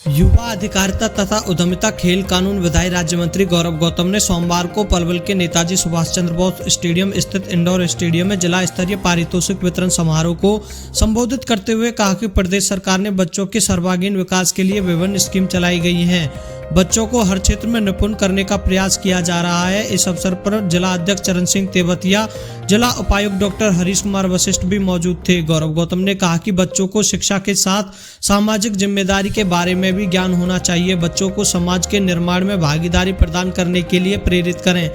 युवा अधिकारिता तथा उद्यमिता खेल कानून विधायी राज्य मंत्री गौरव गौतम ने सोमवार को पलवल के नेताजी सुभाष चंद्र बोस स्टेडियम स्थित इंडोर स्टेडियम में जिला स्तरीय पारितोषिक वितरण समारोह को संबोधित करते हुए कहा कि प्रदेश सरकार ने बच्चों के सर्वांगीण विकास के लिए विभिन्न स्कीम चलाई गई हैं। बच्चों को हर क्षेत्र में निपुण करने का प्रयास किया जा रहा है। इस अवसर पर जिला अध्यक्ष चरण सिंह तेवतिया, जिला उपायुक्त डॉक्टर हरीश कुमार वशिष्ठ भी मौजूद थे। गौरव गौतम ने कहा कि बच्चों को शिक्षा के साथ सामाजिक जिम्मेदारी के बारे में भी ज्ञान होना चाहिए। बच्चों को समाज के निर्माण में भागीदारी प्रदान करने के लिए प्रेरित करें।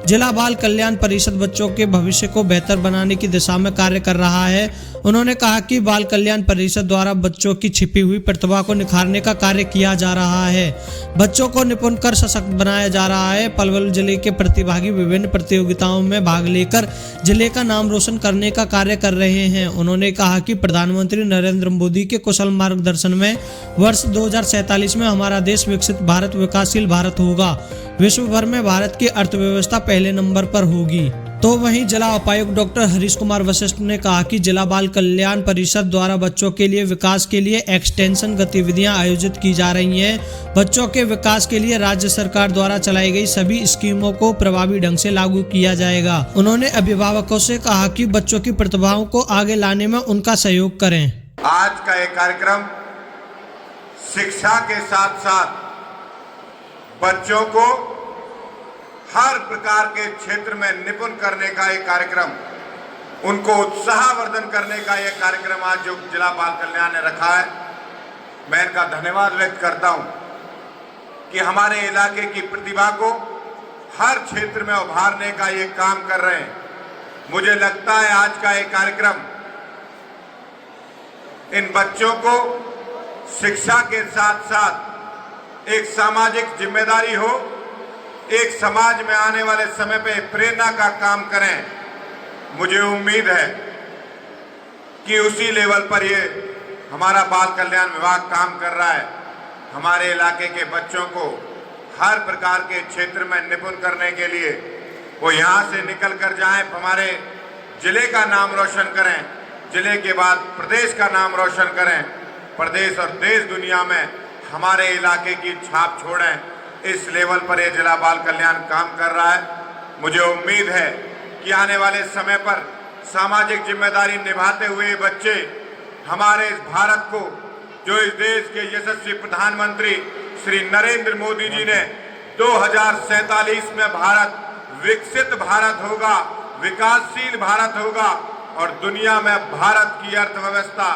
जिला बाल कल्याण परिषद बच्चों के भविष्य को बेहतर बनाने की दिशा में कार्य कर रहा है। उन्होंने कहा कि बाल कल्याण परिषद द्वारा बच्चों की छिपी हुई प्रतिभा को निखारने का कार्य किया जा रहा है। बच्चों को निपुण कर सशक्त बनाया जा रहा है। पलवल जिले के प्रतिभागी विभिन्न प्रतियोगिताओं में भाग लेकर जिले का नाम रोशन करने का कार्य कर रहे हैं। उन्होंने कहा कि प्रधानमंत्री नरेंद्र मोदी के कुशल मार्गदर्शन में वर्ष 2047 में हमारा देश विकसित भारत, विकासशील भारत होगा। विश्व भर में भारत की अर्थव्यवस्था पहले नंबर पर होगी। तो वहीं जिला उपायुक्त डॉक्टर हरीश कुमार वशिष्ठ ने कहा कि जिला बाल कल्याण परिषद द्वारा बच्चों के लिए विकास के लिए एक्सटेंशन गतिविधियां आयोजित की जा रही हैं। बच्चों के विकास के लिए राज्य सरकार द्वारा चलाई गई सभी स्कीमों को प्रभावी ढंग से लागू किया जाएगा। उन्होंने अभिभावकों से कहा कि बच्चों की प्रतिभाओं को आगे लाने में उनका सहयोग करें। आज का ये कार्यक्रम शिक्षा के साथ साथ बच्चों को हर प्रकार के क्षेत्र में निपुण करने का एक कार्यक्रम, उनको उत्साहवर्धन करने का यह कार्यक्रम आज जो जिला बाल कल्याण ने रखा है, मैं इनका धन्यवाद व्यक्त करता हूं कि हमारे इलाके की प्रतिभा को हर क्षेत्र में उभारने का ये काम कर रहे हैं। मुझे लगता है आज का ये कार्यक्रम इन बच्चों को शिक्षा के साथ साथ एक सामाजिक जिम्मेदारी हो, एक समाज में आने वाले समय पे प्रेरणा का काम करें। मुझे उम्मीद है कि उसी लेवल पर ये हमारा बाल कल्याण विभाग काम कर रहा है। हमारे इलाके के बच्चों को हर प्रकार के क्षेत्र में निपुण करने के लिए वो यहाँ से निकल कर जाएं, हमारे जिले का नाम रोशन करें, जिले के बाद प्रदेश का नाम रोशन करें, प्रदेश और देश दुनिया में हमारे इलाके की छाप छोड़ें। इस लेवल पर यह जिला बाल कल्याण काम कर रहा है। मुझे उम्मीद है कि आने वाले समय पर सामाजिक जिम्मेदारी निभाते हुए बच्चे हमारे इस भारत को, जो इस देश के यशस्वी प्रधानमंत्री श्री नरेंद्र मोदी जी ने 2047 में भारत विकसित भारत होगा, विकासशील भारत होगा और दुनिया में भारत की अर्थव्यवस्था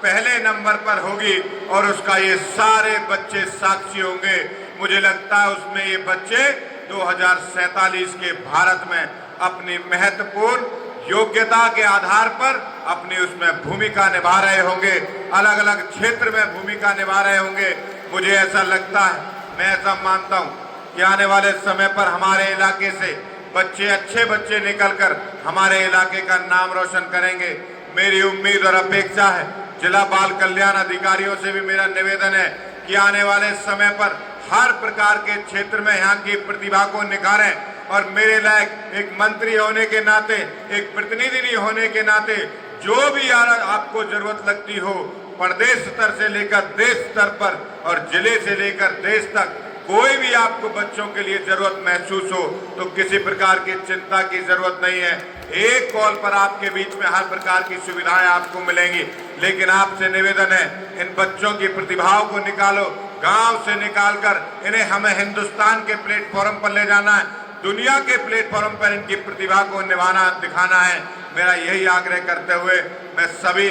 पहले नंबर पर होगी और उसका ये सारे बच्चे साक्षी होंगे। मुझे लगता है उसमें ये बच्चे 2047 के भारत में अपनी महत्वपूर्ण योग्यता के आधार पर अपनी उसमें भूमिका निभा रहे होंगे, अलग अलग क्षेत्र में भूमिका निभा रहे होंगे। मुझे ऐसा लगता है, मैं ऐसा मानता हूं कि आने वाले समय पर हमारे इलाके से बच्चे, अच्छे बच्चे निकलकर हमारे इलाके का नाम रोशन करेंगे। मेरी उम्मीद और अपेक्षा है, जिला बाल कल्याण अधिकारियों से भी मेरा निवेदन है कि आने वाले समय पर हर प्रकार के क्षेत्र में यहाँ की प्रतिभा को निखारें और मेरे लायक एक मंत्री होने के नाते, एक प्रतिनिधि होने के नाते जो भी आपको जरूरत लगती हो, प्रदेश स्तर से लेकर देश स्तर पर और जिले से लेकर देश तक कोई भी आपको बच्चों के लिए जरूरत महसूस हो तो किसी प्रकार की चिंता की जरूरत नहीं है। एक कॉल पर आपके बीच में हर प्रकार की सुविधाएं आपको मिलेंगी। लेकिन आपसे निवेदन है, इन बच्चों की प्रतिभाओं को निकालो, गांव से निकालकर इन्हें हमें हिंदुस्तान के प्लेटफॉर्म पर ले जाना है, दुनिया के प्लेटफॉर्म पर इनकी प्रतिभा को निभाना, दिखाना है। मेरा यही आग्रह करते हुए मैं सभी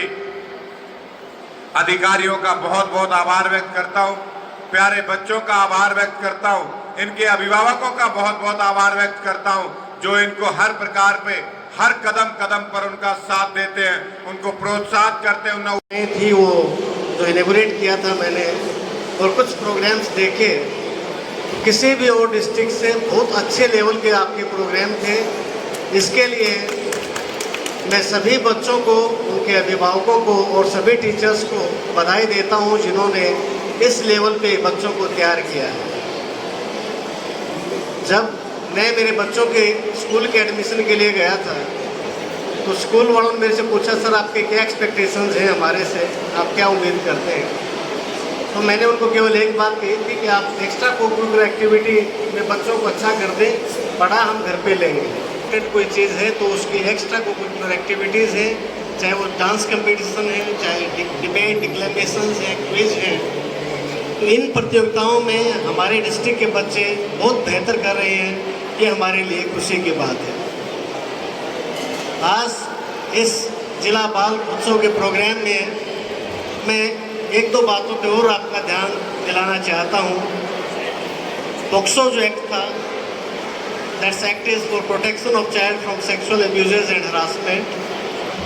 अधिकारियों का बहुत बहुत आभार व्यक्त करता हूं, प्यारे बच्चों का आभार व्यक्त करता हूं, इनके अभिभावकों का बहुत बहुत आभार व्यक्त करता हूं, जो इनको हर प्रकार पे, हर कदम कदम पर उनका साथ देते हैं, उनको प्रोत्साहित करते हैं। थी वो जो इनॉग्रेट किया था मैंने, और कुछ प्रोग्राम्स देखे, किसी भी और डिस्ट्रिक्ट से बहुत अच्छे लेवल के आपके प्रोग्राम थे। इसके लिए मैं सभी बच्चों को, उनके अभिभावकों को और सभी टीचर्स को बधाई देता हूं जिन्होंने इस लेवल पे बच्चों को तैयार किया है। जब मैं मेरे बच्चों के स्कूल के एडमिशन के लिए गया था तो स्कूल वालों ने मेरे से पूछा, सर आपके क्या एक्सपेक्टेशंस हैं हमारे से, आप क्या उम्मीद करते हैं? तो मैंने उनको केवल एक बात कही थी कि आप एक्स्ट्रा कोकुलर एक्टिविटी में बच्चों को अच्छा कर दें, पढ़ा हम घर पे लेंगे। कोई चीज़ है तो उसकी एक्स्ट्रा कोकुलर एक्टिविटीज़ हैं, चाहे वो डांस कंपटीशन है, चाहे डिबेट, डिक्लेमेशन है, क्विज है, तो इन प्रतियोगिताओं में हमारे डिस्ट्रिक्ट के बच्चे बहुत बेहतर कर रहे हैं। ये हमारे लिए खुशी की बात है। आज इस जिला बाल उत्सव के प्रोग्राम में मैं एक दो बातों पे और आपका ध्यान दिलाना चाहता हूँ। पोक्सो जो एक्ट था, that's act is for protection of child from sexual abuses and harassment,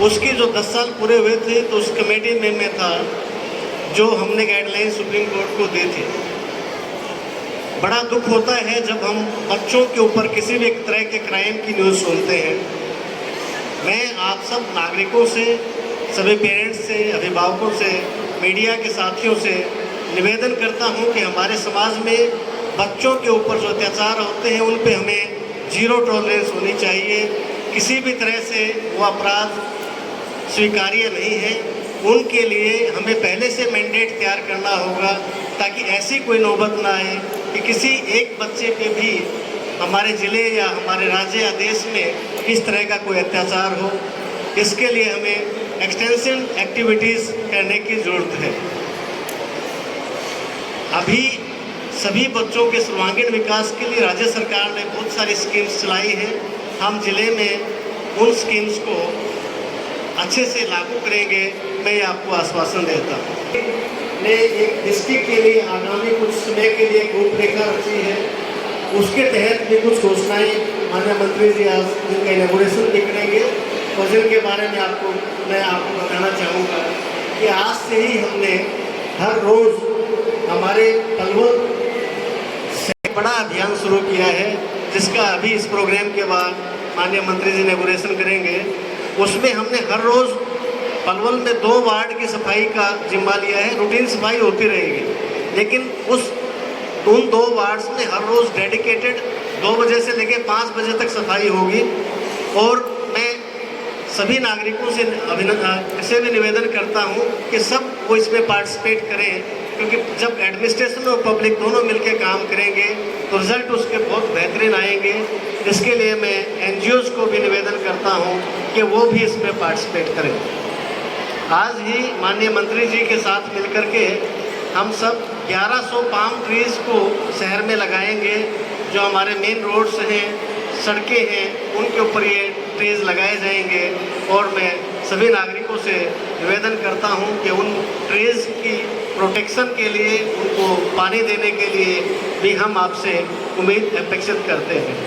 उसकी जो 10 साल पूरे हुए थे तो उस कमेटी में मैं था जो हमने गाइडलाइन सुप्रीम कोर्ट को दी थी। बड़ा दुख होता है जब हम बच्चों के ऊपर किसी भी तरह के क्राइम की न्यूज़ सुनते हैं। मैं आप सब नागरिकों से, सभी पेरेंट्स से, अभिभावकों से, मीडिया के साथियों से निवेदन करता हूं कि हमारे समाज में बच्चों के ऊपर जो अत्याचार होते हैं उन पे हमें जीरो टॉलरेंस होनी चाहिए। किसी भी तरह से वो अपराध स्वीकार्य नहीं है। उनके लिए हमें पहले से मैंडेट तैयार करना होगा ताकि ऐसी कोई नौबत ना आए कि किसी एक बच्चे पे भी हमारे ज़िले या हमारे राज्य या देश में इस तरह का कोई अत्याचार हो। इसके लिए हमें एक्सटेंसिव एक्टिविटीज़ करने की ज़रूरत है। अभी सभी बच्चों के सर्वांगीण विकास के लिए राज्य सरकार ने बहुत सारी स्कीम्स चलाई हैं। हम ज़िले में उन स्कीम्स को अच्छे से लागू करेंगे, मैं आपको आश्वासन देता हूँ। ने एक डिस्ट्रिक्ट के लिए आगामी कुछ समय के लिए एक रूपरेखा रची है, उसके तहत भी कुछ घोषणाएँ माननीय मंत्री जी आज जिनका इनॉग्रेशन भी करेंगे और जिनके बारे में मैं आपको बताना चाहूँगा कि आज से ही हमने हर रोज़ हमारे पलवल से बड़ा अभियान शुरू किया है, जिसका अभी इस प्रोग्राम के बाद माननीय मंत्री जी इनॉग्रेशन करेंगे। उसमें हमने हर रोज़ पलवल में 2 वार्ड की सफाई का जिम्मा लिया है। रूटीन सफाई होती रहेगी, लेकिन उन 2 वार्ड्स में हर रोज़ डेडिकेटेड 2 बजे से लेकर 5 बजे तक सफाई होगी। और मैं सभी नागरिकों से भी निवेदन करता हूं कि सब वो इसमें पार्टिसिपेट करें, क्योंकि जब एडमिनिस्ट्रेशन और पब्लिक दोनों मिलकर काम करेंगे तो रिजल्ट उसके बहुत बेहतरीन आएंगे। इसके लिए मैं NGOs को भी निवेदन करता हूं कि वो भी इसमें पार्टिसिपेट करें। आज ही माननीय मंत्री जी के साथ मिलकर के हम सब 1100 पाम ट्रीज़ को शहर में लगाएंगे। जो हमारे मेन रोड्स हैं, सड़कें हैं, उनके ऊपर ये ट्रीज़ लगाए जाएंगे। और मैं सभी नागरिकों से निवेदन करता हूं कि उन ट्रीज़ की प्रोटेक्शन के लिए, उनको पानी देने के लिए भी हम आपसे उम्मीद अपेक्षित करते हैं।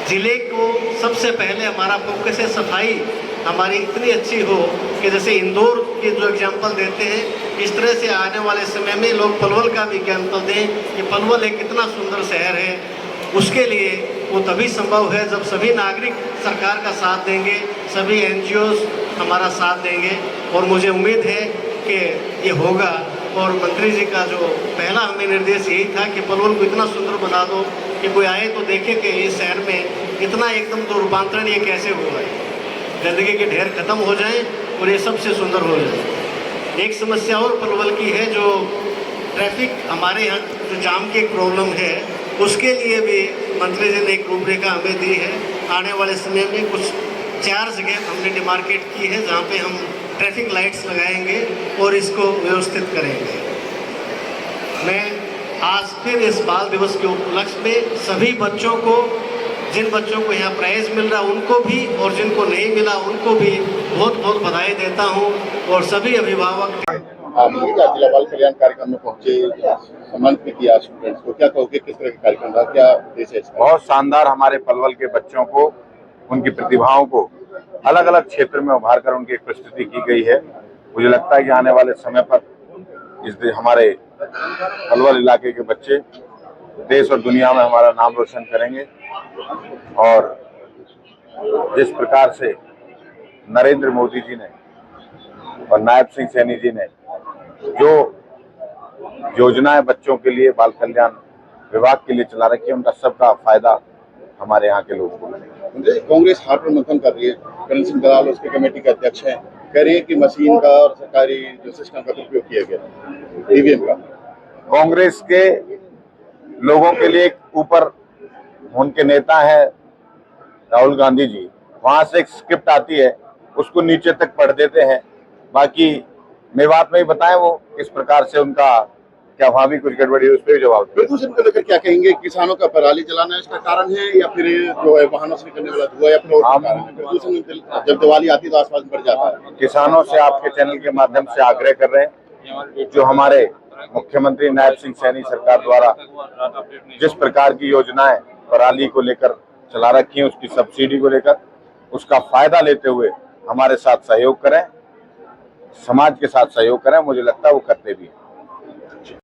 ज़िले को सबसे पहले हमारा फोकस है सफाई हमारी इतनी अच्छी हो कि जैसे इंदौर के जो एग्जाम्पल देते हैं, इस तरह से आने वाले समय में लोग पलवल का भी एग्जाम्पल दें कि पलवल एक इतना सुंदर शहर है। उसके लिए वो तभी संभव है जब सभी नागरिक सरकार का साथ देंगे, सभी NGOs हमारा साथ देंगे। और मुझे उम्मीद है कि ये होगा। और मंत्री जी का जो पहला हमें निर्देश यही था कि पलवल को इतना सुंदर बना दो कि कोई आए तो देखे कि इस शहर में इतना एकदम तो रूपांतरण ये कैसे हुआ है, गंदगी के ढेर खत्म हो जाएं और ये सबसे सुंदर हो जाए। एक समस्या और पलवल की है, जो ट्रैफिक हमारे यहाँ जो जाम की एक प्रॉब्लम है, उसके लिए भी मंत्री जी ने एक रूपरेखा हमें दी है। आने वाले समय में कुछ 4 जगह हमने डिमार्केट की है जहाँ पे हम ट्रैफिक लाइट्स लगाएंगे और इसको व्यवस्थित करेंगे। मैं आज फिर इस बाल दिवस के उपलक्ष्य में सभी बच्चों को, जिन बच्चों को यहाँ प्राइज़ मिल रहा उनको भी और जिनको नहीं मिला उनको भी बहुत बहुत बधाई देता हूँ। और सभी अभिभावक जिला बाल कल्याण कार्यक्रम में पहुंचे, सम्मानित भी किया स्टूडेंट्स को, क्या कहोगे किस तरह का कार्यक्रम था, क्या उद्देश्य है? बहुत शानदार। हमारे पलवल के बच्चों को, उनकी प्रतिभाओं को अलग अलग क्षेत्र में उभार कर उनकी एक प्रस्तुति की गई है। मुझे लगता है कि आने वाले समय पर हमारे पलवल इलाके के बच्चे देश और दुनिया में हमारा नाम रोशन करेंगे। और जिस प्रकार से नरेंद्र मोदी जी ने और नायब सिंह सैनी जी ने जो योजनाएं बच्चों के लिए बाल कल्याण विभाग के लिए चला रखी है, उनका सबका फायदा हमारे यहाँ के लोगों को मिलेगा। कांग्रेस हार पर मंथन कर रही है। करण सिंह दलाल उसके कमेटी के अध्यक्ष हैं, कह रही है कि मशीन का और सरकारी जो सिस्टम का उपयोग किया गया ईवीएम का। कांग्रेस के लोगों के लिए ऊपर उनके नेता है राहुल गांधी जी, वहां से एक स्क्रिप्ट आती है, उसको नीचे तक पढ़ देते हैं। बाकी मेवात में ही बताएं वो किस प्रकार से उनका क्या वहां भी कुछ गड़बड़ी है, उस पर भी जवाब दें। प्रदूषण को लेकर क्या कहेंगे? किसानों का पराली जलाना इसका कारण है या फिर जो है वाहनों से निकलने वाला धुआं या फिर और कोई कारण है? प्रदूषण जब दिवाली आती है तो आसपास बढ़ जाता है। किसानों से आपके चैनल के माध्यम से आग्रह कर रहे हैं, जो हमारे मुख्यमंत्री नायब सिंह सैनी सरकार द्वारा जिस प्रकार की योजनाएं पराली को लेकर चला रखी है, उसकी सब्सिडी को लेकर उसका फायदा लेते हुए हमारे साथ सहयोग करें, समाज के साथ सहयोग करें। मुझे लगता है वो करते भी हैं।